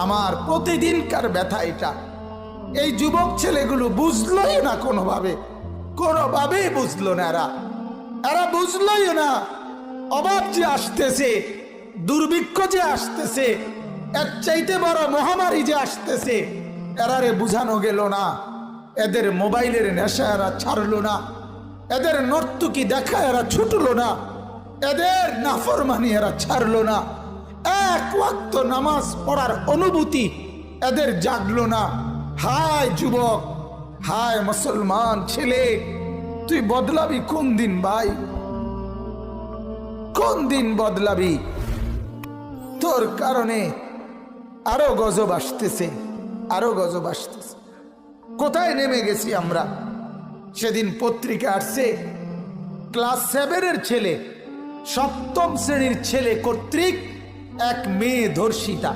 আমার প্রতিদিনকার ব্যথা এটা। এই যুবক ছেলেগুলো বুঝলোই না, কোনোভাবেই বুঝলো না। এরা বুঝলোই না অভাব যে আসতেছে, দুর্ভিক্ষ যে আসতেছে, এর চাইতে বড় মহামারী যে আসতেছে, এরারে বুঝানো গেল না। এদের মোবাইলের নেশা এরা ছাড়লো না, এদের নর্তকী দেখা এরা ছুটলো না, এদের নাফরমানি এরা ছাড়লো না, এক ওয়াক্ত নামাজ পড়ার অনুভূতি এদের জাগলো না। হায় যুবক, হায় মুসলমান ছেলে, তুই বদলাবি কোন দিন ভাই? কোন দিন বদলাবি? তোর কারণে আরো গজব আসতেছে, আরো গজব আসতেছে। কোথায় নেমে গেছি আমরা? সেদিন পত্রিকা আসছে, ক্লাস 7-এর ছেলে, 7ম শ্রেণীর ছেলে কর্তৃক এক মেয়ে ধর্ষিতা।